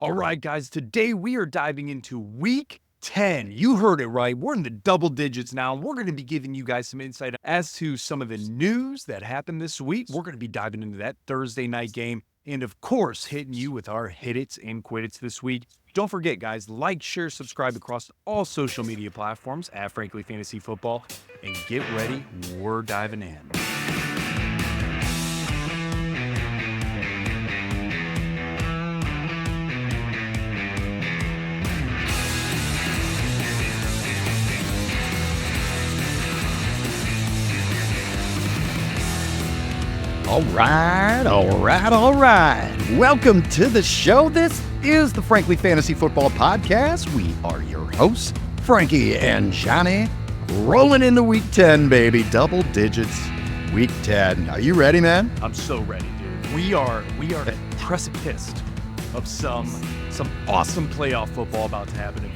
All right, guys, today we are diving into week 10. You heard it right. We're in the double digits now. We're going to be giving you guys some insight as to some of the news that happened this week. We're going to be diving into that Thursday night game and, of course, hitting you with our hit its and quit its this week. Don't forget, guys, like, share, subscribe across all social media platforms at Frankly Fantasy Football, and get ready. We're diving in. All right. Welcome to the show. This is the Frankly Fantasy Football Podcast. We are your hosts, Frankie and Johnny, rolling into week 10, baby. Double digits, week 10. Are you ready, man? I'm so ready, dude. We are at the precipice of some awesome playoff football about to happen in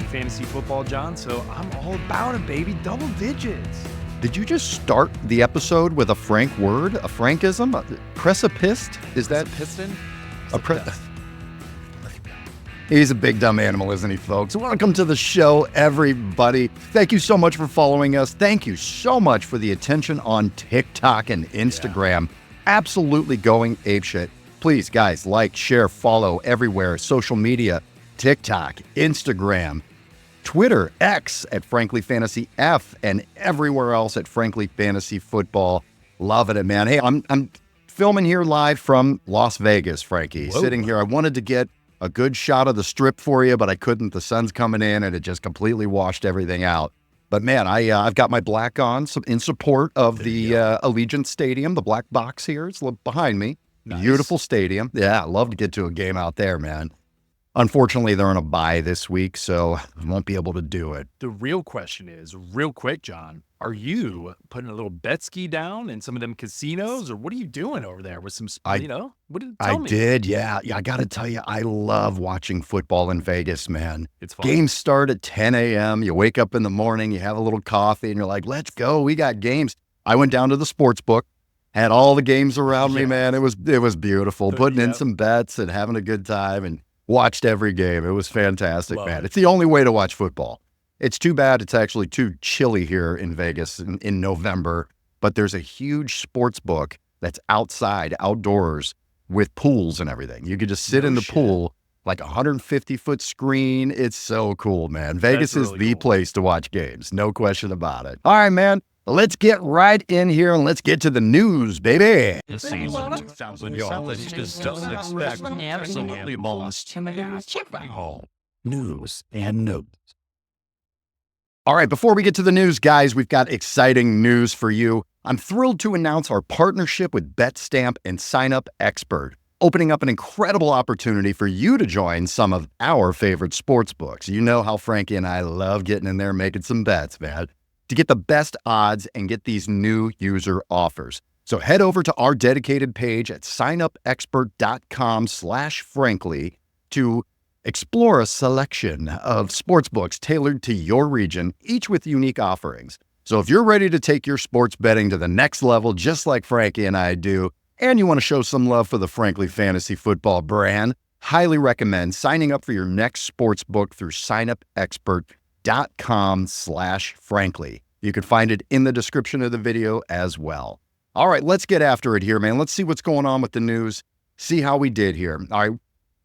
fantasy football, John. So I'm all about it, baby. Double digits. Did you just start the episode with a Frank word, a Frankism? Precipice? Is that piston? He's a big dumb animal, isn't he, folks? Welcome to the show, everybody. Thank you so much for following us. Thank you so much for the attention on TikTok and Instagram. Yeah. Absolutely going apeshit. Please, guys, like, share, follow everywhere. Social media, TikTok, Instagram, Twitter, X at Frankly Fantasy F, and everywhere else at Frankly Fantasy Football. Loving it, man. Hey, I'm filming here live from Las Vegas, Frankie. Whoa. Sitting here. I wanted to get a good shot of the strip for you, but I couldn't. The sun's coming in, and it just completely washed everything out. But man, I've got my black on in support of the Allegiant Stadium, the black box here. It's behind me. Nice. Beautiful stadium. Yeah, I'd love to get to a game out there, man. Unfortunately, they're on a bye this week, so I won't be able to do it. The real question is, real quick, John, are you putting a little bet ski down in some of them casinos, or what are you doing over there with some, what did tell me? I did, yeah. I got to tell you, I love watching football in Vegas, man. It's fun. Games start at 10 a.m. You wake up in the morning, you have a little coffee, and you're like, let's go. We got games. I went down to the sportsbook, had all the games around me, man. It was beautiful, putting in some bets and having a good time, and watched every game. It was fantastic, man. It's the only way to watch football. It's too bad it's actually too chilly here in Vegas in November, but there's a huge sports book that's outdoors with pools and everything. You could just sit in the pool, like a 150-foot screen. It's so cool, man. Vegas is the place to watch games. No question about it. All right, man. Let's get right in here and let's get to the news, baby. This season, just doesn't expect absolutely most news and notes. All right, before we get to the news, guys, we've got exciting news for you. I'm thrilled to announce our partnership with BetStamp and Sign Up Expert, opening up an incredible opportunity for you to join some of our favorite sports books. You know how Frankie and I love getting in there making some bets, man, to get the best odds and get these new user offers. So head over to our dedicated page at signupexpert.com/frankly to explore a selection of sports books tailored to your region, each with unique offerings. So if you're ready to take your sports betting to the next level, just like Frankie and I do, and you want to show some love for the Frankly Fantasy Football brand, highly recommend signing up for your next sports book through signupexpert.com/frankly. You can find it in the description of the video as well. All right, let's get after it here, man. Let's see what's going on with the news, see how we did here. All right,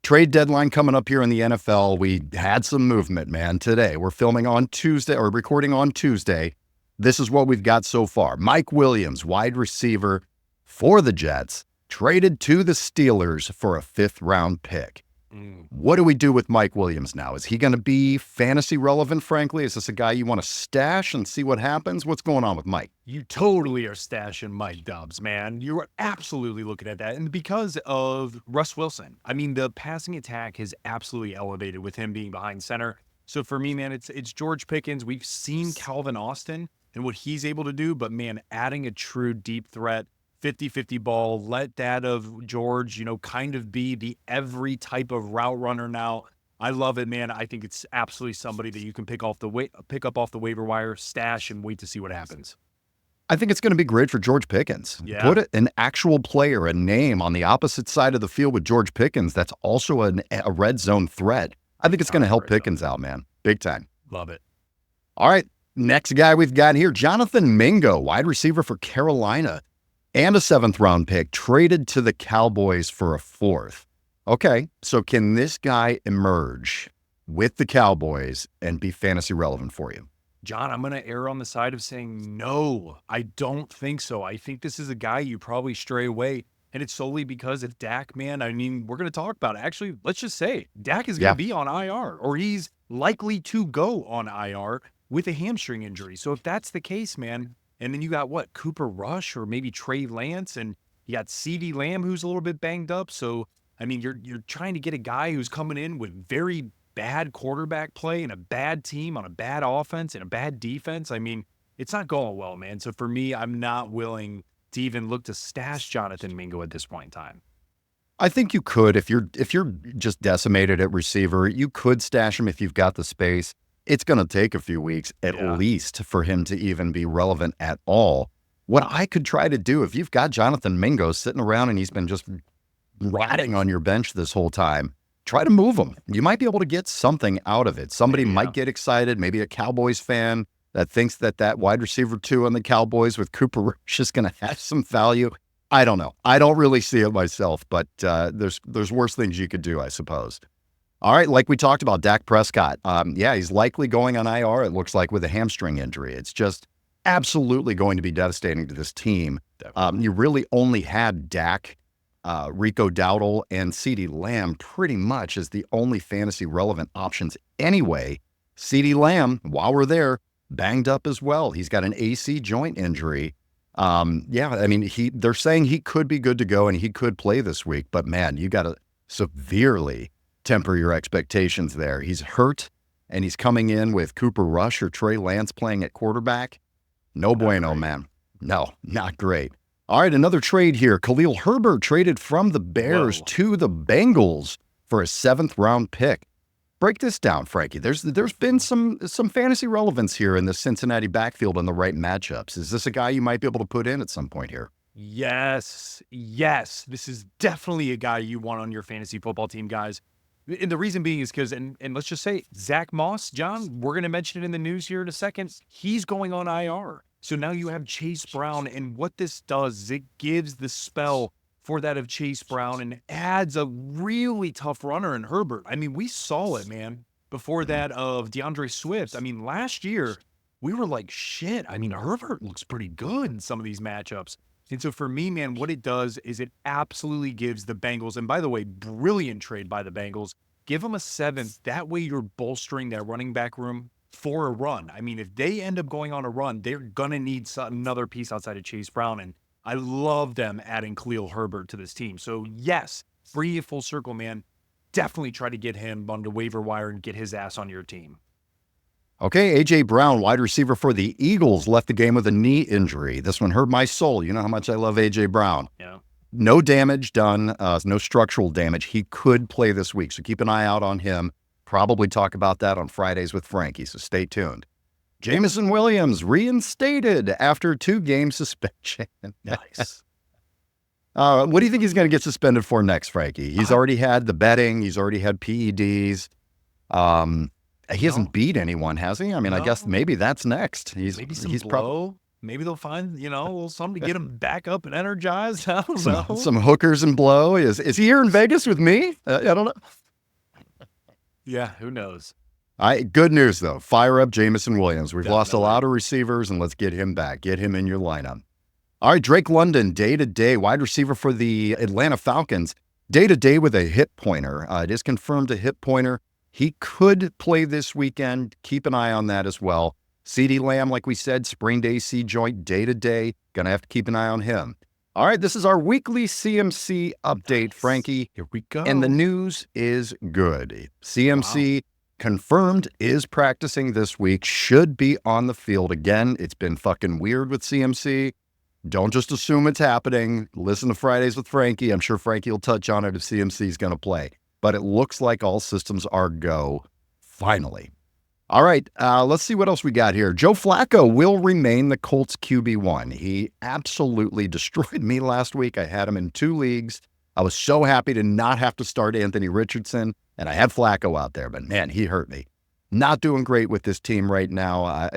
trade deadline coming up here in the NFL. We had some movement, man, today. We're filming on Tuesday, or recording on Tuesday. This is what we've got so far. Mike Williams, wide receiver for the Jets, traded to the Steelers for a 5th-round pick. What do we do with Mike Williams now? Is he going to be fantasy relevant, frankly? Is this a guy you want to stash and see what happens? What's going on with Mike? You totally are stashing Mike Dubs, man. You're absolutely looking at that. And because of Russ Wilson, I mean, the passing attack has absolutely elevated with him being behind center. So for me, man, it's George Pickens. We've seen Calvin Austin and what he's able to do, but man, adding a true deep threat, 50-50 ball, let that of George, kind of be the every type of route runner now. I love it, man. I think it's absolutely somebody that you can pick up off the waiver wire, stash, and wait to see what happens. I think it's going to be great for George Pickens. Yeah. Put an actual player, a name on the opposite side of the field with George Pickens that's also a red zone threat. I think it's going to help Pickens out, man. Big time. Love it. All right. Next guy we've got here, Jonathan Mingo, wide receiver for Carolina, and a 7th-round pick, traded to the Cowboys for a 4th. Okay, so can this guy emerge with the Cowboys and be fantasy relevant for you? John, I'm going to err on the side of saying no. I don't think so. I think this is a guy you probably stray away. And it's solely because of Dak, man. I mean, we're going to talk about it. Actually, let's just say Dak is going to be on IR, or he's likely to go on IR with a hamstring injury. So if that's the case, man, and then you got what, Cooper Rush or maybe Trey Lance, and you got CeeDee Lamb who's a little bit banged up. So, I mean, you're trying to get a guy who's coming in with very bad quarterback play and a bad team on a bad offense and a bad defense. I mean, it's not going well, man. So for me, I'm not willing to even look to stash Jonathan Mingo at this point in time. I think you could, if you're just decimated at receiver, you could stash him if you've got the space. It's going to take a few weeks at least for him to even be relevant at all. What I could try to do, if you've got Jonathan Mingo sitting around and he's been just rotting on your bench this whole time, try to move him. You might be able to get something out of it. Somebody might get excited, maybe a Cowboys fan that thinks that wide receiver 2 on the Cowboys with Cooper Rush is going to have some value. I don't know. I don't really see it myself, but there's worse things you could do, I suppose. All right, like we talked about, Dak Prescott. He's likely going on IR, it looks like, with a hamstring injury. It's just absolutely going to be devastating to this team. You really only had Dak, Rico Dowdle, and CeeDee Lamb pretty much as the only fantasy relevant options anyway. CeeDee Lamb, while we're there, banged up as well. He's got an AC joint injury. They're saying he could be good to go and he could play this week, but man, you got to severely temper your expectations there. He's hurt and he's coming in with Cooper Rush or Trey Lance playing at quarterback. No bueno, man. No, not great. All right, another trade here. Khalil Herbert traded from the Bears to the Bengals for a 7th-round pick. Break this down, Frankie. There's been some fantasy relevance here in the Cincinnati backfield in the right matchups. Is this a guy you might be able to put in at some point here? Yes. This is definitely a guy you want on your fantasy football team, guys. And the reason being is because, and let's just say, Zach Moss, John, we're going to mention it in the news here in a second. He's going on IR. So now you have Chase Brown, and what this does is it gives the spell for that of Chase Brown and adds a really tough runner in Herbert. I mean, we saw it, man, before that of DeAndre Swift. I mean, last year, we were like, shit. I mean, Herbert looks pretty good in some of these matchups. And so for me, man, what it does is it absolutely gives the Bengals, and by the way, brilliant trade by the Bengals, give them a 7th. That way you're bolstering that running back room for a run. I mean, if they end up going on a run, they're going to need another piece outside of Chase Brown. And I love them adding Khalil Herbert to this team. So yes, bring it full circle, man. Definitely try to get him on the waiver wire and get his ass on your team. Okay, A.J. Brown, wide receiver for the Eagles, left the game with a knee injury. This one hurt my soul. You know how much I love A.J. Brown. Yeah. No damage done, no structural damage. He could play this week, so keep an eye out on him. Probably talk about that on Fridays with Frankie, so stay tuned. Jameson Williams reinstated after 2-game suspension. Nice. What do you think he's going to get suspended for next, Frankie? He's already had the betting. He's already had PEDs. He hasn't beat anyone, has he? I mean, I guess maybe that's next. Maybe some blow. Maybe they'll find, a little something to get him back up and energized. I don't know. Some hookers and blow. Is he here in Vegas with me? I don't know. Yeah, who knows? Good news, though. Fire up Jameson Williams. We've lost a lot of receivers, and let's get him back. Get him in your lineup. All right, Drake London, day-to-day, wide receiver for the Atlanta Falcons. Day-to-day with a hip pointer. It is confirmed a hip pointer. He could play this weekend. Keep an eye on that as well. CeeDee Lamb, like we said, sprained AC joint day-to-day. Going to have to keep an eye on him. All right, this is our weekly CMC update, Frankie. Here we go. And the news is good. CMC confirmed is practicing this week, should be on the field again. It's been fucking weird with CMC. Don't just assume it's happening. Listen to Fridays with Frankie. I'm sure Frankie will touch on it if CMC is going to play. But it looks like all systems are go, finally. All right, let's see what else we got here. Joe Flacco will remain the Colts QB1. He absolutely destroyed me last week. I had him in 2 leagues. I was so happy to not have to start Anthony Richardson, and I had Flacco out there, but man, he hurt me. Not doing great with this team right now.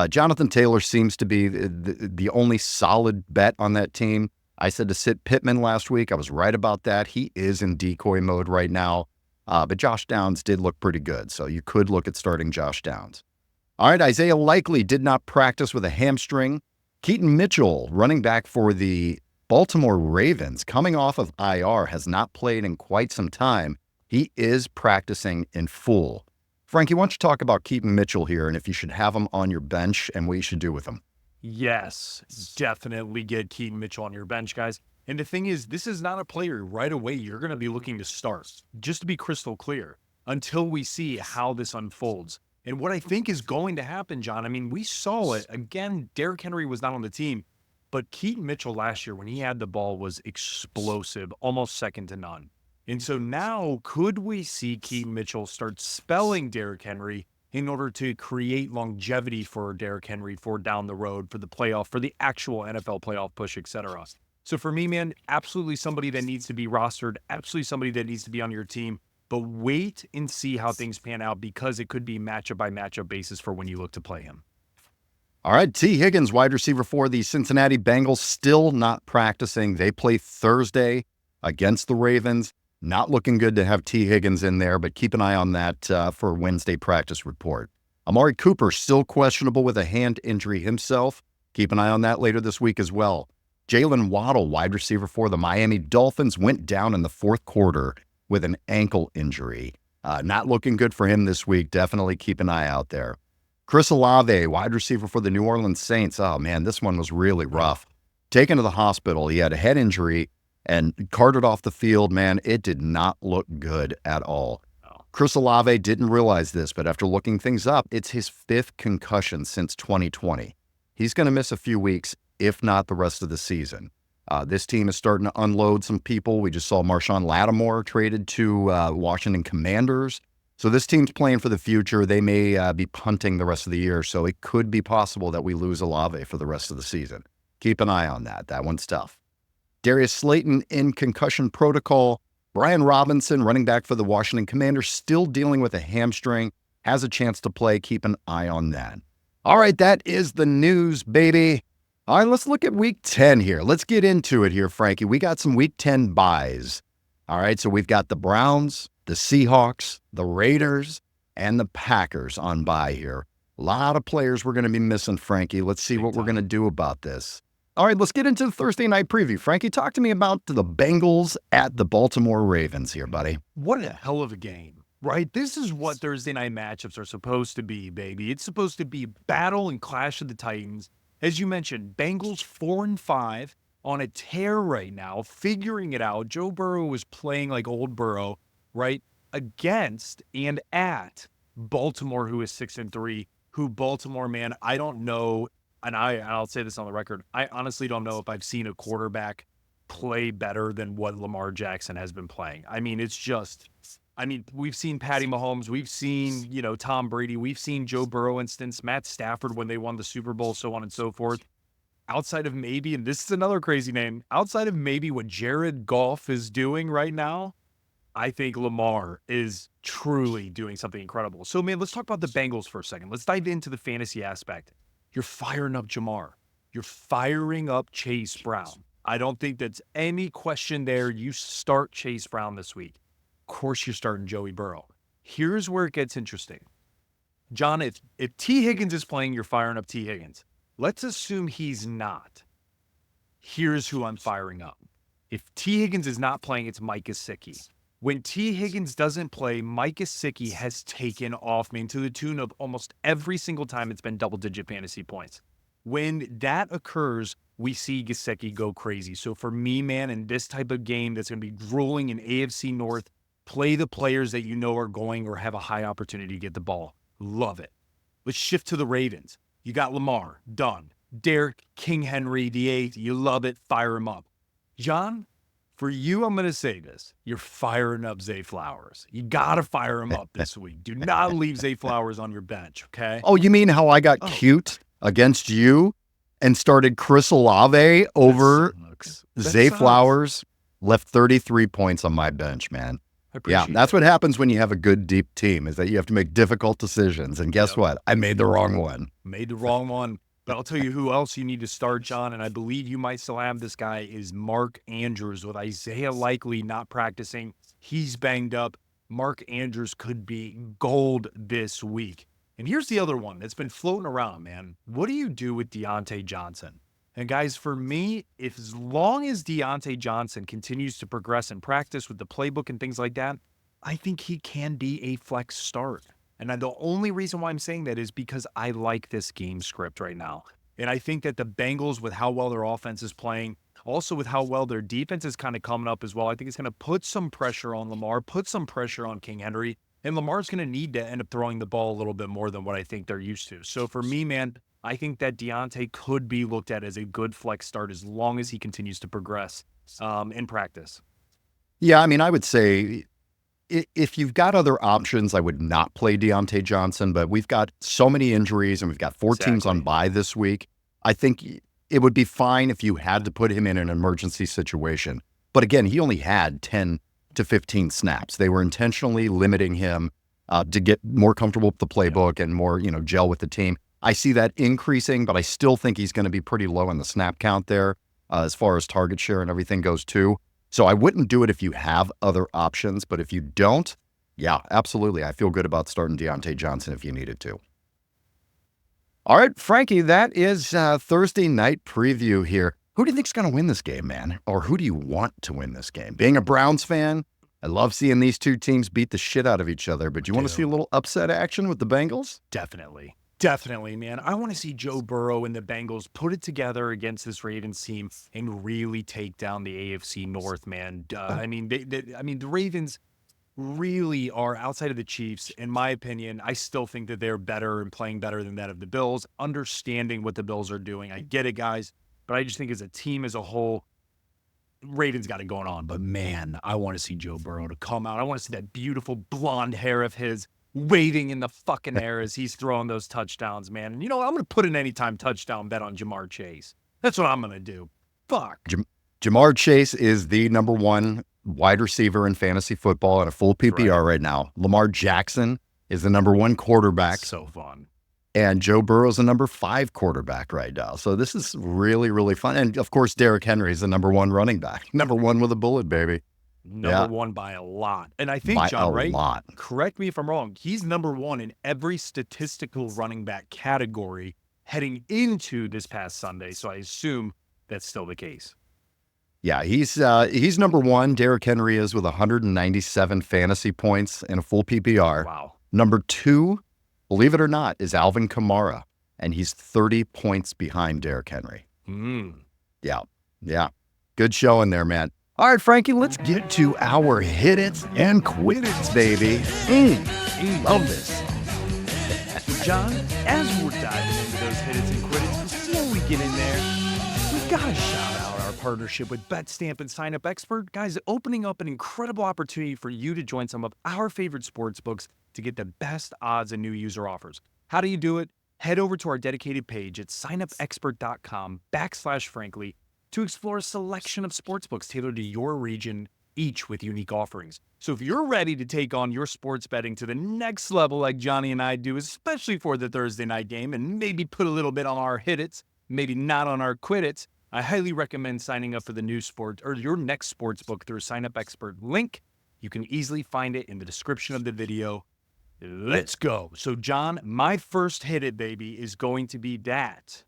Jonathan Taylor seems to be the only solid bet on that team. I said to sit Pittman last week. I was right about that. He is in decoy mode right now. But Josh Downs did look pretty good, so you could look at starting Josh Downs. All right, Isaiah Likely did not practice with a hamstring. Keaton Mitchell, running back for the Baltimore Ravens, coming off of IR, has not played in quite some time. He is practicing in full. Frankie, why don't you talk about Keaton Mitchell here and if you should have him on your bench and what you should do with him? Yes, definitely get Keaton Mitchell on your bench, guys. And the thing is, this is not a player right away you're going to be looking to start, just to be crystal clear, until we see how this unfolds. And what I think is going to happen, John, I mean, we saw it. Again, Derrick Henry was not on the team, but Keaton Mitchell last year, when he had the ball, was explosive, almost second to none. And so now, could we see Keaton Mitchell start spelling Derrick Henry in order to create longevity for Derrick Henry for down the road, for the playoff, for the actual NFL playoff push, etc.? So for me, man, absolutely somebody that needs to be rostered, absolutely somebody that needs to be on your team, but wait and see how things pan out because it could be matchup by matchup basis for when you look to play him. All right, T. Higgins, wide receiver for the Cincinnati Bengals, still not practicing. They play Thursday against the Ravens. Not looking good to have T. Higgins in there, but keep an eye on that for Wednesday practice report. Amari Cooper, still questionable with a hand injury himself. Keep an eye on that later this week as well. Jalen Waddle, wide receiver for the Miami Dolphins, went down in the 4th quarter with an ankle injury. Not looking good for him this week. Definitely keep an eye out there. Chris Olave, wide receiver for the New Orleans Saints. Oh, man, this one was really rough. Taken to the hospital. He had a head injury and carted off the field. Man, it did not look good at all. Chris Olave didn't realize this, but after looking things up, it's his 5th concussion since 2020. He's going to miss a few weeks, if not the rest of the season. This team is starting to unload some people. We just saw Marshawn Lattimore traded to Washington Commanders. So this team's playing for the future. They may be punting the rest of the year, so it could be possible that we lose Olave for the rest of the season. Keep an eye on that. That one's tough. Darius Slayton in concussion protocol. Brian Robinson, running back for the Washington Commanders, still dealing with a hamstring, has a chance to play. Keep an eye on that. All right, that is the news, baby. All right, let's look at Week 10 here. Let's get into it here, Frankie. We got some Week 10 buys. All right, so we've got the Browns, the Seahawks, the Raiders, and the Packers on bye here. A lot of players we're going to be missing, Frankie. Let's see what we're going to do about this. All right, let's get into the Thursday night preview. Frankie, talk to me about the Bengals at the Baltimore Ravens here, buddy. What a hell of a game, right? This is what Thursday night matchups are supposed to be, baby. It's supposed to be battle and clash of the Titans. As you mentioned, Bengals 4-5 on a tear right now, figuring it out. Joe Burrow was playing like old Burrow, right? Against and at Baltimore, who is 6-3, who Baltimore, man, I don't know. And I'll say this on the record. I honestly don't know if I've seen a quarterback play better than what Lamar Jackson has been playing. I mean, it's just, we've seen Patty Mahomes. We've seen, Tom Brady. We've seen Joe Burrow instance, Matt Stafford when they won the Super Bowl, so on and so forth. Outside of maybe, and this is another crazy name, outside of maybe what Jared Goff is doing right now, I think Lamar is truly doing something incredible. So, man, let's talk about the Bengals for a second. Let's dive into the fantasy aspect. You're firing up Jamar. You're firing up Chase Brown. I don't think that's any question there. You start Chase Brown this week. Of course, you're starting Joey Burrow. Here's where it gets interesting. John, if T. Higgins is playing, you're firing up T. Higgins. Let's assume he's not. Here's who I'm firing up. If T. Higgins is not playing, it's Mike Gesicki. When T. Higgins doesn't play, Mike Gesicki has taken off, man, to the tune of almost every single time it's been double-digit fantasy points. When that occurs, we see Gesicki go crazy. So for me, man, in this type of game that's going to be grueling in AFC North, play the players that you know are going or have a high opportunity to get the ball. Love it. Let's shift to the Ravens. You got Lamar, done. Derrick, King Henry, the 8th, you love it, fire him up. John, For you, I'm going to say this. You're firing up Zay Flowers. You got to fire him up this week. Do not leave Zay Flowers on your bench, okay? Oh, you mean how I got cute against you and started Chris Olave over Zay Flowers? Left 33 points on my bench, man. Yeah, that's what happens when you have a good, deep team, is that you have to make difficult decisions. And guess what? I made the wrong one. Made the wrong one. But I'll tell you who else you need to start, John, and I believe you might still have this guy, is Mark Andrews. With Isaiah likely not practicing, he's banged up. Mark Andrews could be gold this week. And here's the other one that's been floating around, man. What do you do with Deontay Johnson? And guys, for me, if as long as Deontay Johnson continues to progress in practice with the playbook and things like that, I think he can be a flex start. And the only reason why I'm saying that is because I like this game script right now. And I think that the Bengals, with how well their offense is playing, also with how well their defense is kind of coming up as well, I think it's going to put some pressure on Lamar, put some pressure on King Henry. And Lamar's going to need to end up throwing the ball a little bit more than what I think they're used to. So for me, man, I think that Deontay could be looked at as a good flex start as long as he continues to progress in practice. Yeah, I mean, I would say if you've got other options, I would not play Deontay Johnson, but we've got so many injuries and we've got 4 teams on bye this week. I think it would be fine if you had to put him in an emergency situation. But again, he only had 10 to 15 snaps. They were intentionally limiting him to get more comfortable with the playbook and more, gel with the team. I see that increasing, but I still think he's going to be pretty low in the snap count there as far as target share and everything goes too. So I wouldn't do it if you have other options, but if you don't, yeah, absolutely. I feel good about starting Deontay Johnson if you needed to. All right, Frankie, that is Thursday night preview here. Who do you think's going to win this game, man? Or who do you want to win this game? Being a Browns fan, I love seeing these two teams beat the shit out of each other, but do you want to see a little upset action with the Bengals? Definitely. Definitely, man. I want to see Joe Burrow and the Bengals put it together against this Ravens team and really take down the AFC North, man. I mean, the Ravens really are, outside of the Chiefs, in my opinion. I still think that they're better and playing better than that of the Bills, understanding what the Bills are doing. I get it, guys, but I just think as a team as a whole, Ravens got it going on. But man, I want to see Joe Burrow to come out. I want to see that beautiful blonde hair of his waving in the fucking air as he's throwing those touchdowns, man. And I'm going to put an anytime touchdown bet on Jamar Chase. That's what I'm going to do. Fuck. Jamar Chase is the number 1 wide receiver in fantasy football in a full PPR right now. Lamar Jackson is the number 1 quarterback. So fun. And Joe Burrow's the number 5 quarterback right now. So this is really, really fun. And of course, Derrick Henry is the number 1 running back. Number 1 with a bullet, baby. Number 1 by a lot. And I think, John, right? Lot. Correct me if I'm wrong. He's number 1 in every statistical running back category heading into this past Sunday. So I assume that's still the case. Yeah, he's number 1. Derrick Henry is with 197 fantasy points in a full PPR. Wow. Number 2, believe it or not, is Alvin Kamara, and he's 30 points behind Derrick Henry. Yeah. Good showing there, man. All right, Frankie, let's get to our hit it and quit it, baby. Love this. So, John, as we're diving into those hit it and quit it, before we get in there, we've got to shout out our partnership with BetStamp and Sign Up Expert. Guys, opening up an incredible opportunity for you to join some of our favorite sports books to get the best odds and new user offers. How do you do it? Head over to our dedicated page at signupexpert.com/frankly to explore a selection of sportsbooks tailored to your region, each with unique offerings. So if you're ready to take on your sports betting to the next level like Johnny and I do, especially for the Thursday night game, and maybe put a little bit on our hit it's, maybe not on our quit it's, I highly recommend signing up for the new sport or your next sportsbook through a Sign Up Expert link. You can easily find it in the description of the video. Let's go. So John, my first hit it, baby, is going to be that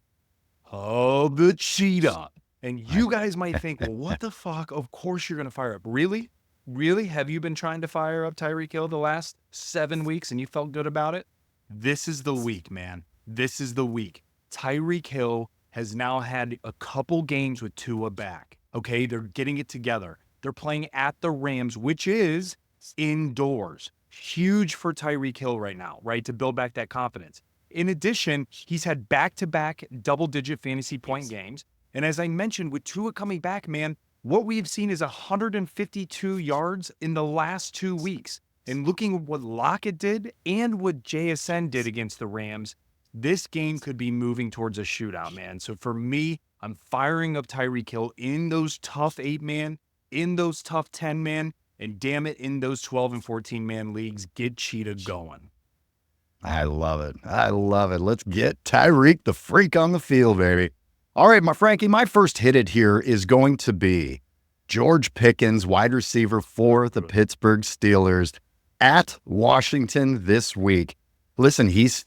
of the cheetah. And you guys might think, well, what the fuck? Of course you're going to fire up. Really? Really? Have you been trying to fire up Tyreek Hill the last 7 weeks and you felt good about it? This is the week, man. This is the week. Tyreek Hill has now had a couple games with Tua back. Okay, they're getting it together. They're playing at the Rams, which is indoors. Huge for Tyreek Hill right now, right? To build back that confidence. In addition, he's had back-to-back double-digit fantasy point games. And as I mentioned, with Tua coming back, man, What we've seen is 152 yards in the last 2 weeks. And looking at what Lockett did and what JSN did against the Rams, this game could be moving towards a shootout, man. So for me, I'm firing up Tyreek Hill in those tough 8-man, in those tough 10-man, and damn it, in those 12 and 14-man leagues, get Cheetah going. I love it. I love it. Let's get Tyreek the freak on the field, baby. All right, my Frankie, my first hit it here is going to be George Pickens, wide receiver for the Pittsburgh Steelers at Washington this week. Listen, he's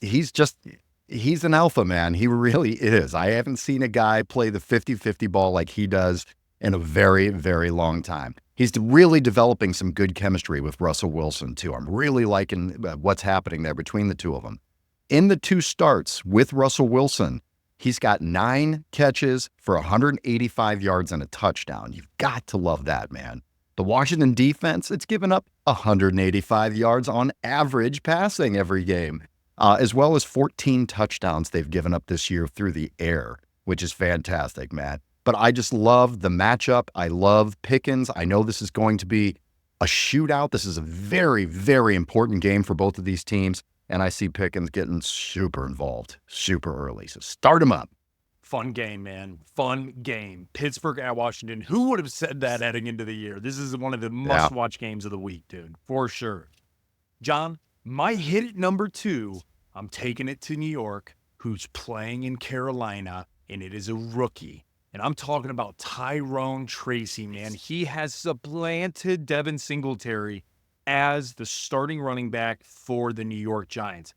an alpha, man. He really is. I haven't seen a guy play the 50-50 ball like he does in a very, very long time. He's really developing some good chemistry with Russell Wilson, too. I'm really liking what's happening there between the two of them. In the 2 starts with Russell Wilson, he's got 9 catches for 185 yards and a touchdown. You've got to love that, man. The Washington defense, it's given up 185 yards on average passing every game, as well as 14 touchdowns they've given up this year through the air, which is fantastic, man. But I just love the matchup. I love Pickens. I know this is going to be a shootout. This is a very, very important game for both of these teams. And I see Pickens getting super involved super early. So start him up. Fun game, man. Fun game. Pittsburgh at Washington. Who would have said that heading into the year? This is one of the must-watch games of the week, dude. For sure. John, my hit at number 2, I'm taking it to New York, who's playing in Carolina, and it is a rookie. And I'm talking about Tyrone Tracy, man. He has supplanted Devin Singletary as the starting running back for the New York Giants.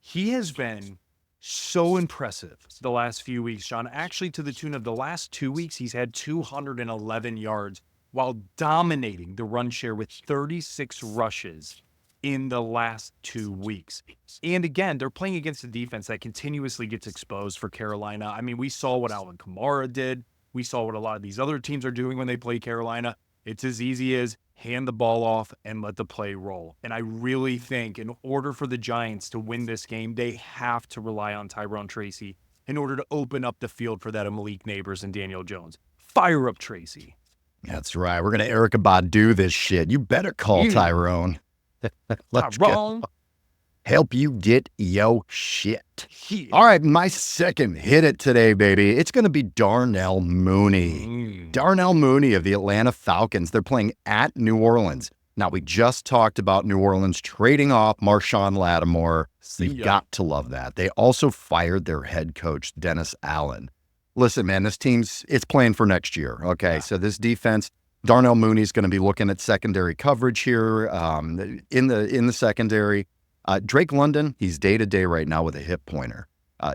He has been so impressive the last few weeks, John. Actually, to the tune of the last 2 weeks, he's had 211 yards while dominating the run share with 36 rushes in the last 2 weeks. And again, they're playing against a defense that continuously gets exposed for Carolina. I mean, we saw what Alvin Kamara did. We saw what a lot of these other teams are doing when they play Carolina. It's as easy as hand the ball off and let the play roll. And I really think in order for the Giants to win this game, they have to rely on Tyrone Tracy in order to open up the field for that Malik Neighbors and Daniel Jones. Fire up Tracy. That's right. We're going to Erykah Badu this shit. You better call Tyrone. Let's Tyrone. Help you get yo shit. All right, my second hit it today, baby. It's going to be Darnell Mooney. Darnell Mooney of the Atlanta Falcons. They're playing at New Orleans. Now, we just talked about New Orleans trading off Marshawn Lattimore. You've got to love that. They also fired their head coach, Dennis Allen. Listen, man, this team's, it's playing for next year. Okay, so this defense, Darnell Mooney's going to be looking at secondary coverage here in the secondary. Drake London, he's day-to-day right now with a hip pointer.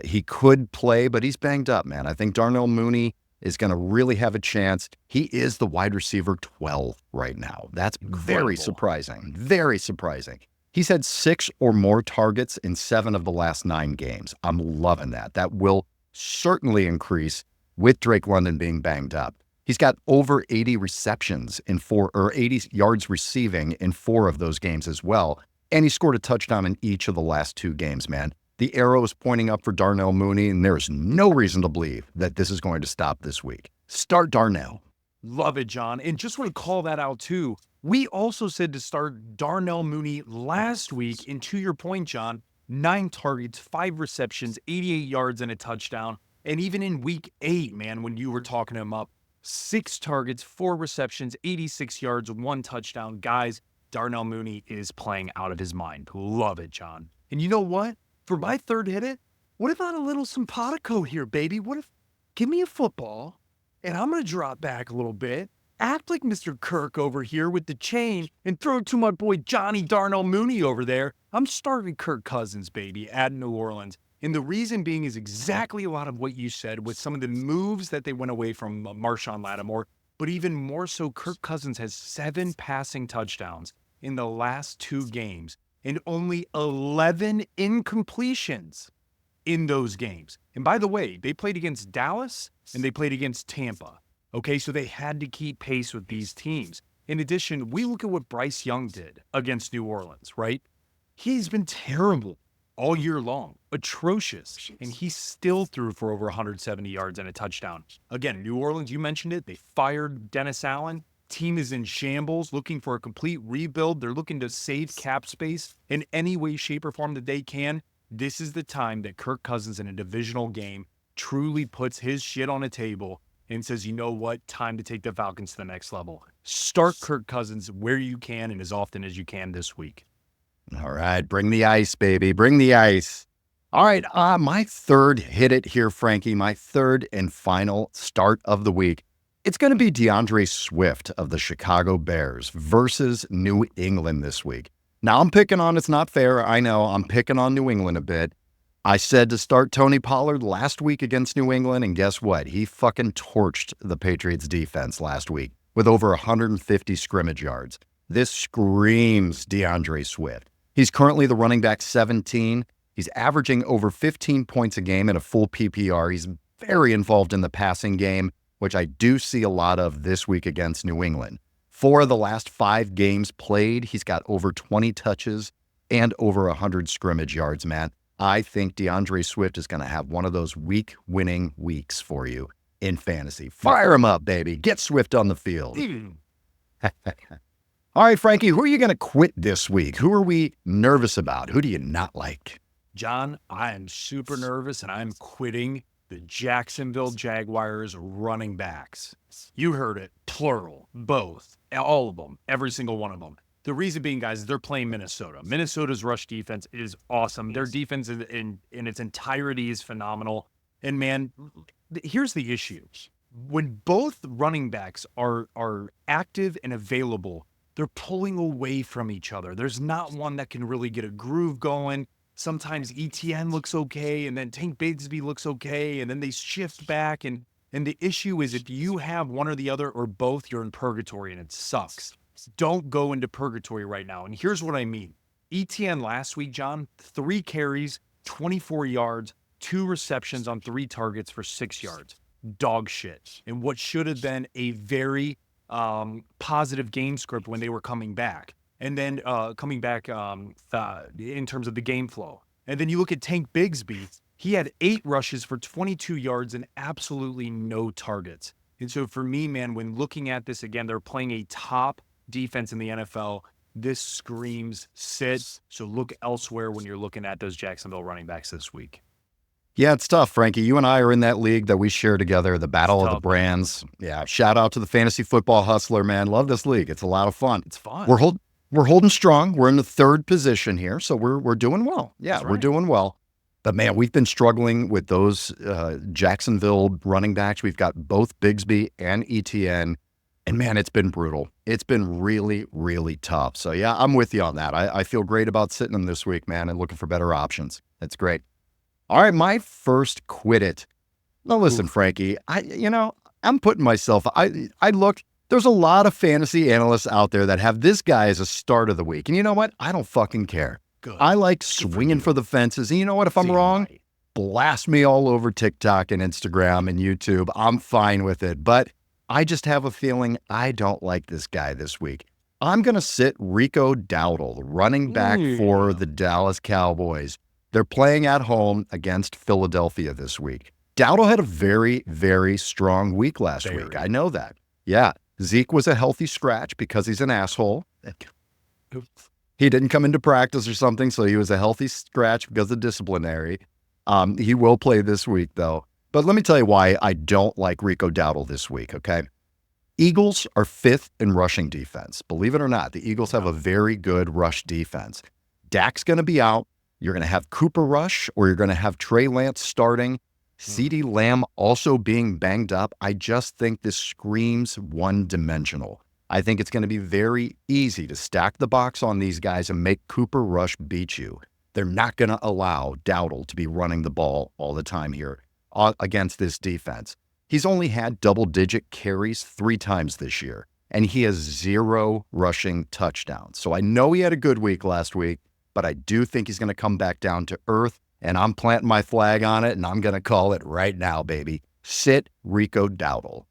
He could play, but he's banged up, man. I think Darnell Mooney is going to really have a chance. He is the wide receiver 12 right now. That's very surprising. Very surprising. He's had 6 or more targets in 7 of the last 9 games. I'm loving that. That will certainly increase with Drake London being banged up. He's got over 80 receptions in 80 yards receiving in 4 of those games as well. And he scored a touchdown in each of the last 2 games, man. The arrow is pointing up for Darnell Mooney, and there is no reason to believe that this is going to stop this week. Start Darnell. Love it, John. And just want to call that out, too. We also said to start Darnell Mooney last week. And to your point, John, 9 targets, 5 receptions, 88 yards, and a touchdown. And even in week 8, man, when you were talking him up, 6 targets, 4 receptions, 86 yards, 1 touchdown. Guys, Darnell Mooney is playing out of his mind. Love it, John. And you know what? For my third hit it, what about a little simpatico here, baby? What if, give me a football, and I'm going to drop back a little bit, act like Mr. Kirk over here with the chain, and throw it to my boy Johnny Darnell Mooney over there. I'm starting Kirk Cousins, baby, at New Orleans. And the reason being is exactly a lot of what you said with some of the moves that they went away from Marshawn Lattimore. But even more so, Kirk Cousins has 7 passing touchdowns in the last 2 games and only 11 incompletions in those games. And by the way, they played against Dallas and they played against Tampa. Okay, so they had to keep pace with these teams. In addition, we look at what Bryce Young did against New Orleans, right? He's been terrible. all year long. Atrocious. And he still threw for over 170 yards and a touchdown. Again, New Orleans, you mentioned it. They fired Dennis Allen. Team is in shambles, looking for a complete rebuild. They're looking to save cap space in any way, shape, or form that they can. This is the time that Kirk Cousins in a divisional game truly puts his shit on a table and says, you know what? Time to take the Falcons to the next level. Start Kirk Cousins where you can and as often as you can this week. All right, bring the ice, baby. Bring the ice. All right, my third hit it here, Frankie. My third and final start of the week. It's going to be DeAndre Swift of the Chicago Bears versus New England this week. Now I'm picking on, it's not fair. I know I'm picking on New England a bit. I said to start Tony Pollard last week against New England, and guess what? He fucking torched the Patriots defense last week with over 150 scrimmage yards. This screams DeAndre Swift. He's currently the running back 17. He's averaging over 15 points a game in a full PPR. He's very involved in the passing game, which I do see a lot of this week against New England. 4 of the last 5 games played, he's got over 20 touches and over 100 scrimmage yards, man. I think DeAndre Swift is going to have one of those week-winning weeks for you in fantasy. Fire him up, baby. Get Swift on the field. All right, Frankie, who are you going to quit this week? Who are we nervous about? Who do you not like? John, I am super nervous, and I'm quitting the Jacksonville Jaguars running backs. You heard it, plural, both, all of them, every single one of them. The reason being, guys, they're playing Minnesota. Minnesota's rush defense is awesome. Their defense in its entirety is phenomenal. And man, here's the issue. When both running backs are active and available, they're pulling away from each other. There's not one that can really get a groove going. Sometimes ETN looks okay, and then Tank Bigsby looks okay, and then they shift back. And the issue is if you have one or the other or both, you're in purgatory, and it sucks. Don't go into purgatory right now. And here's what I mean. ETN last week, John, 3 carries, 24 yards, 2 receptions on 3 targets for 6 yards. Dog shit. And what should have been a very positive game script when they were coming back. And then coming back in terms of the game flow. And then you look at Tank Bigsby. He had 8 rushes for 22 yards and absolutely no targets. And so for me, man, when looking at this again, they're playing a top defense in the NFL. This screams sit. So look elsewhere when you're looking at those Jacksonville running backs this week. Yeah, it's tough, Frankie. You and I are in that league that we share together, the Battle of the Brands. Yeah, shout out to the Fantasy Football Hustler, man. Love this league. It's a lot of fun. It's fun. We're holding strong. We're in the 3rd position here, so we're doing well. Yeah, That's right. We're doing well. But man, we've been struggling with those Jacksonville running backs. We've got both Bigsby and ETN, and man, it's been brutal. It's been really, really tough. So yeah, I'm with you on that. I feel great about sitting them this week, man, and looking for better options. That's great. All right, my first quit it. Now listen, Frankie, I'm putting myself, I looked, there's a lot of fantasy analysts out there that have this guy as a start of the week. And you know what? I don't fucking care. Good. I like swinging for the fences. And you know what? If I'm wrong, blast me all over TikTok and Instagram and YouTube. I'm fine with it. But I just have a feeling I don't like this guy this week. I'm going to sit Rico Dowdle, running back for the Dallas Cowboys. They're playing at home against Philadelphia this week. Dowdle had a very, very strong week last week. I know that. Yeah. Zeke was a healthy scratch because he's an asshole. He didn't come into practice or something, so he was a healthy scratch because of disciplinary. He will play this week, though. But let me tell you why I don't like Rico Dowdle this week, okay? Eagles are 5th in rushing defense. Believe it or not, the Eagles have a very good rush defense. Dak's going to be out. You're going to have Cooper Rush, or you're going to have Trey Lance starting. CeeDee Lamb also being banged up. I just think this screams one-dimensional. I think it's going to be very easy to stack the box on these guys and make Cooper Rush beat you. They're not going to allow Dowdle to be running the ball all the time here against this defense. He's only had double-digit carries 3 times this year, and he has 0 rushing touchdowns. So I know he had a good week last week, but I do think he's going to come back down to earth, and I'm planting my flag on it, and I'm going to call it right now, baby. Sit Rico Dowdle.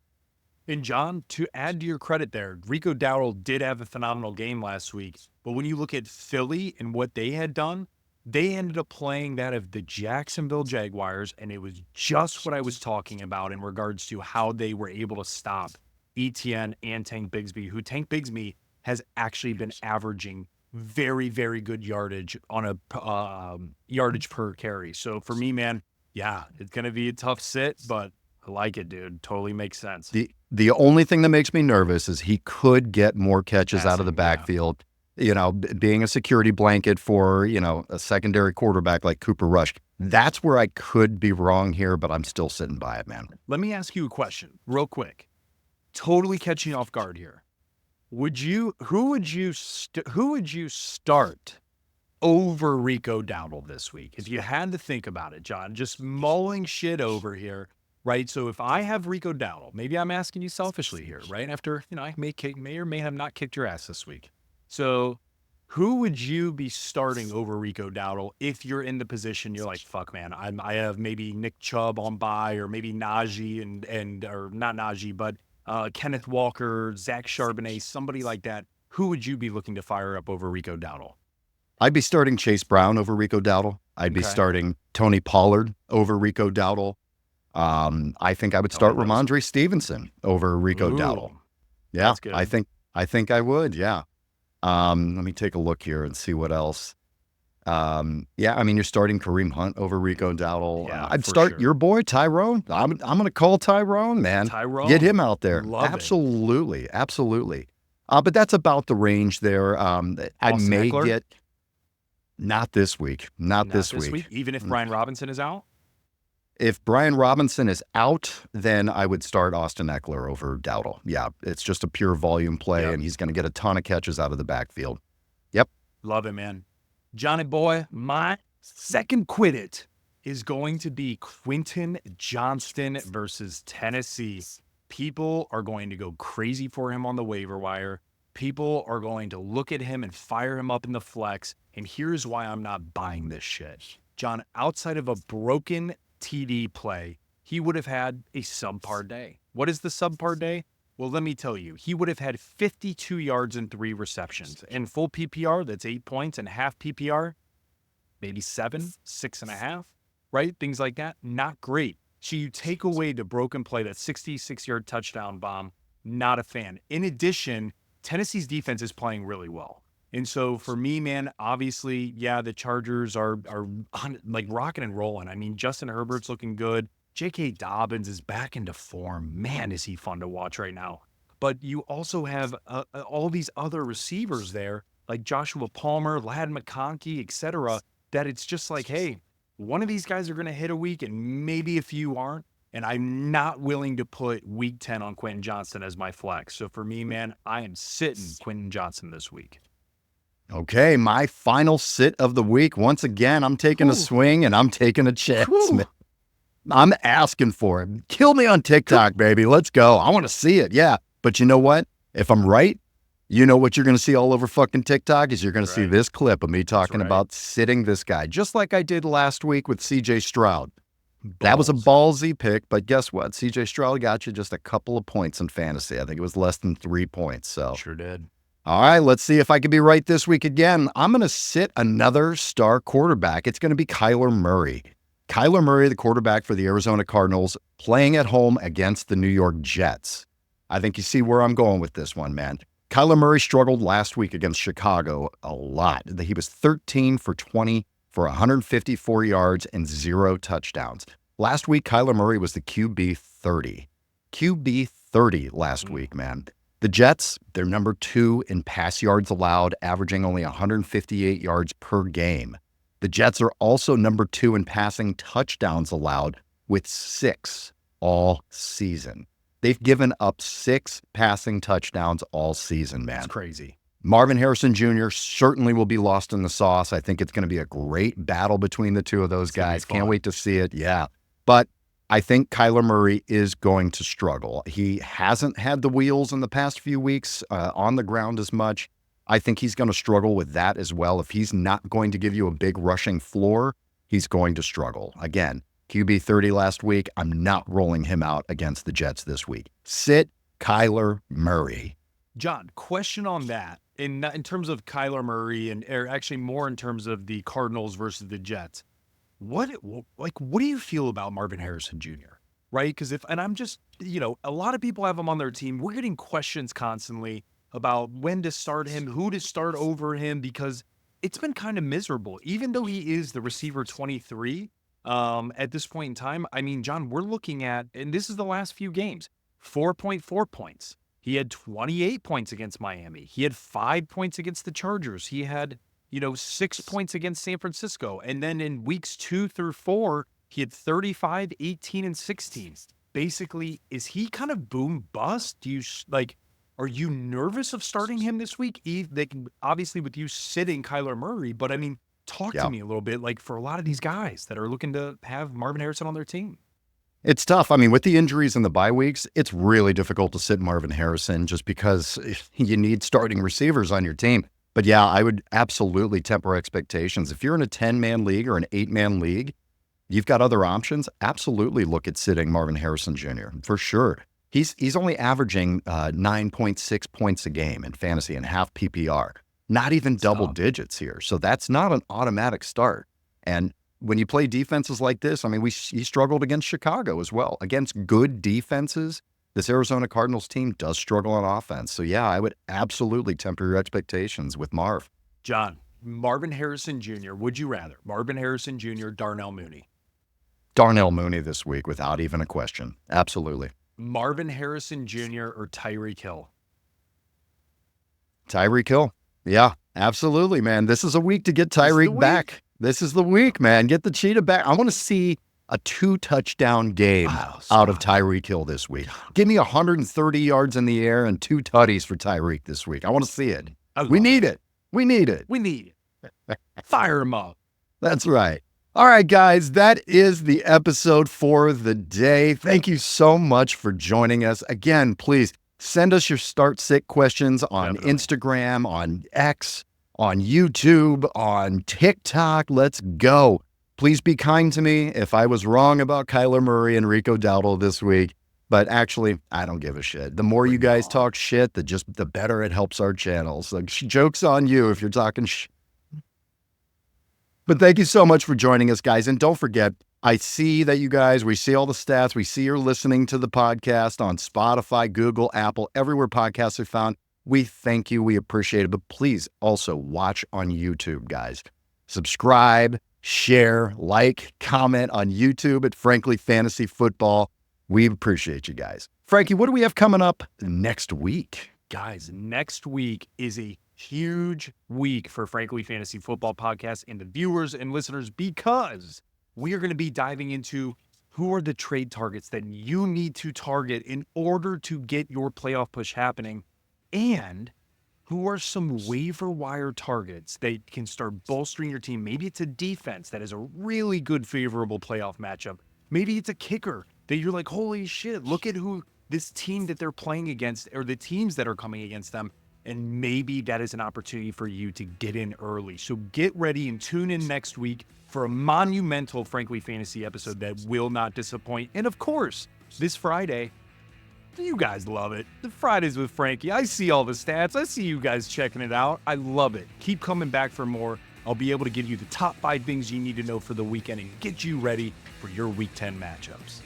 And John, to add to your credit there, Rico Dowdle did have a phenomenal game last week. But when you look at Philly and what they had done, They ended up playing that of the Jacksonville Jaguars, and it was just what I was talking about in regards to how they were able to stop ETN and Tank Bigsby, who Tank Bigsby has actually been averaging very, very good yardage on a yardage per carry. So for me, man, yeah, it's going to be a tough sit, but I like it, dude. Totally makes sense. The only thing that makes me nervous is he could get more catches out of the backfield. Yeah. You know, being a security blanket for, you know, a secondary quarterback like Cooper Rush. That's where I could be wrong here, but I'm still sitting by it, man. Let me ask you a question real quick. Totally catching you off guard here. Who would you start over Rico Dowdle this week? If you had to think about it, John, just mulling shit over here, right? So if I have Rico Dowdle, maybe I'm asking you selfishly here, right? After, you know, I may or may have not kicked your ass this week. So who would you be starting over Rico Dowdle if you're in the position you're like, fuck, man, I have maybe Nick Chubb on bye, or maybe Najee or not Najee, but Kenneth Walker, Zach Charbonnet, somebody like that. Who would you be looking to fire up over Rico Dowdle? I'd be starting Chase Brown over Rico Dowdle. I'd be starting Tony Pollard over Rico Dowdle. I think I would start Ramondre Stevenson over Rico Dowdle. Yeah, I think I would. Yeah. Let me take a look here and see what else. Yeah, I mean, you're starting Kareem Hunt over Rico Dowdle. Yeah, I'd start your boy Tyrone. I'm going to call Tyrone, man. Tyrone, get him out there. Love absolutely, absolutely. But that's about the range there. I may Eckler? get not this week. Not this week. Even if Brian Robinson is out. If Brian Robinson is out, then I would start Austin Eckler over Dowdle. Yeah, it's just a pure volume play, and he's going to get a ton of catches out of the backfield. Yep. Love it, man. Johnny boy, my second quit it is going to be Quentin Johnston versus Tennessee. People are going to go crazy for him on the waiver wire. People are going to look at him and fire him up in the flex. And here's why I'm not buying this shit. John, outside of a broken TD play, he would have had a subpar day. What is the subpar day? Well, let me tell you, he would have had 52 yards and 3 receptions. In full PPR, that's 8 points, and half PPR, maybe 7, 6.5, right? Things like that. Not great. So you take away the broken play, that 66-yard touchdown bomb, not a fan. In addition, Tennessee's defense is playing really well. And so for me, man, obviously, yeah, the Chargers are like rocking and rolling. I mean, Justin Herbert's looking good. J.K. Dobbins is back into form. Man, is he fun to watch right now. But you also have all these other receivers there, like Joshua Palmer, Ladd McConkey, etc., that it's just like, hey, one of these guys are going to hit a week and maybe a few aren't. And I'm not willing to put week 10 on Quentin Johnston as my flex. So for me, man, I am sitting Quentin Johnston this week. Okay, my final sit of the week. Once again, I'm taking a swing and I'm taking a chance. I'm asking for it. Kill me on TikTok, baby. Let's go. I want to see it. Yeah. But you know what? If I'm right, you know what you're going to see all over fucking TikTok is you're going to see this clip of me talking about sitting this guy, just like I did last week with CJ Stroud. That was a ballsy pick, but guess what? CJ Stroud got you just a couple of points in fantasy. I think it was less than 3 points. So sure did. All right, let's see if I can be right this week again. I'm going to sit another star quarterback. It's going to be Kyler Murray. Kyler Murray, the quarterback for the Arizona Cardinals, playing at home against the New York Jets. I think you see where I'm going with this one, man. Kyler Murray struggled last week against Chicago a lot. He was 13 for 20 for 154 yards and 0 touchdowns. Last week, Kyler Murray was the QB 30. QB 30 last week, man. The Jets, they're number 2 in pass yards allowed, averaging only 158 yards per game. The Jets are also number 2 in passing touchdowns allowed with 6 all season. They've given up 6 passing touchdowns all season, man. That's crazy. Marvin Harrison Jr. certainly will be lost in the sauce. I think it's going to be a great battle between the two of those guys. Can't wait to see it. Yeah. But I think Kyler Murray is going to struggle. He hasn't had the wheels in the past few weeks on the ground as much. I think he's going to struggle with that as well. If he's not going to give you a big rushing floor, he's going to struggle. Again, QB 30 last week. I'm not rolling him out against the Jets this week. Sit Kyler Murray. John, question on that. in terms of Kyler Murray or actually more in terms of the Cardinals versus the Jets, what do you feel about Marvin Harrison Jr.? Right? Because I'm just, a lot of people have him on their team. We're getting questions constantly about when to start him, who to start over him, because it's been kind of miserable. Even though he is the receiver 23 at this point in time, I mean, John, we're looking at, and this is the last few games, 4.4 points. He had 28 points against Miami. He had 5 points against the Chargers. He had, 6 points against San Francisco. And then in weeks 2 through 4, he had 35, 18, and 16. Basically, is he kind of boom bust? Are you nervous of starting him this week? Obviously, with you sitting Kyler Murray, but I mean, talk to me a little bit, for a lot of these guys that are looking to have Marvin Harrison on their team. It's tough. I mean, with the injuries and the bye weeks, it's really difficult to sit Marvin Harrison just because you need starting receivers on your team. But yeah, I would absolutely temper expectations. If you're in a 10-man league or an 8-man league, you've got other options. Absolutely look at sitting Marvin Harrison Jr. for sure. He's only averaging 9.6 points a game in fantasy and half PPR. Not even double digits here. So that's not an automatic start. And when you play defenses like this, I mean, he struggled against Chicago as well. Against good defenses, this Arizona Cardinals team does struggle on offense. So yeah, I would absolutely temper your expectations with Marv. John, Marvin Harrison Jr., would you rather? Marvin Harrison Jr., Darnell Mooney? Darnell Mooney this week without even a question. Absolutely. Marvin Harrison Jr. or Tyreek Hill? Tyreek Hill. Yeah, absolutely, man. This is a week to get Tyreek back. This is the week, man. Get the cheetah back. I want to see a 2-touchdown game out of Tyreek Hill this week. Give me 130 yards in the air and 2 tutties for Tyreek this week. I want to see it. We need it. We need it. We need it. Fire him up. That's right. All right, guys, that is the episode for the day. Thank you so much for joining us. Again, please send us your start sit questions on Instagram, on X, on YouTube, on TikTok. Let's go. Please be kind to me if I was wrong about Kyler Murray and Rico Dowdle this week. But actually, I don't give a shit. The more you guys talk shit, the better it helps our channels. Like, joke's on you if you're talking shit. But thank you so much for joining us, guys. And don't forget, I see that we see all the stats. We see you're listening to the podcast on Spotify, Google, Apple, everywhere podcasts are found. We thank you. We appreciate it. But please also watch on YouTube, guys. Subscribe, share, like, comment on YouTube at Frankly Fantasy Football. We appreciate you guys. Frankie, what do we have coming up next week? Guys, next week is a huge week for Frankly Fantasy Football Podcast and the viewers and listeners, because we are going to be diving into who are the trade targets that you need to target in order to get your playoff push happening, and who are some waiver wire targets that can start bolstering your team. Maybe it's a defense that is a really good, favorable playoff matchup. Maybe it's a kicker that you're like, holy shit, look at who this team that they're playing against, or the teams that are coming against them. And maybe that is an opportunity for you to get in early. So get ready and tune in next week for a monumental Frankly Fantasy episode that will not disappoint. And of course, this Friday, you guys love it. The Fridays with Frankie. I see all the stats. I see you guys checking it out. I love it. Keep coming back for more. I'll be able to give you the top 5 things you need to know for the weekend and get you ready for your Week 10 matchups.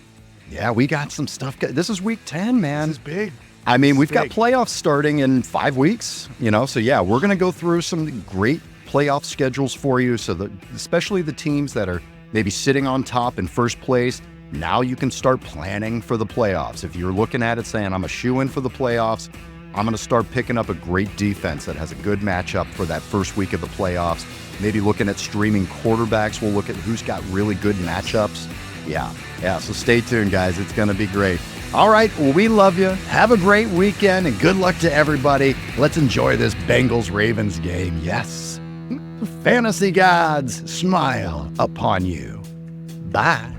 Yeah, we got some stuff. This is Week 10, man. This is big. I mean, we've got playoffs starting in 5 weeks, so yeah, we're going to go through some great playoff schedules for you. So that, especially the teams that are maybe sitting on top in first place, now you can start planning for the playoffs. If you're looking at it saying, I'm a shoe-in for the playoffs, I'm going to start picking up a great defense that has a good matchup for that first week of the playoffs. Maybe looking at streaming quarterbacks. We'll look at who's got really good matchups. Yeah. So stay tuned, guys. It's going to be great. All right. Well, we love you. Have a great weekend and good luck to everybody. Let's enjoy this Bengals-Ravens game. Yes. Fantasy gods smile upon you. Bye.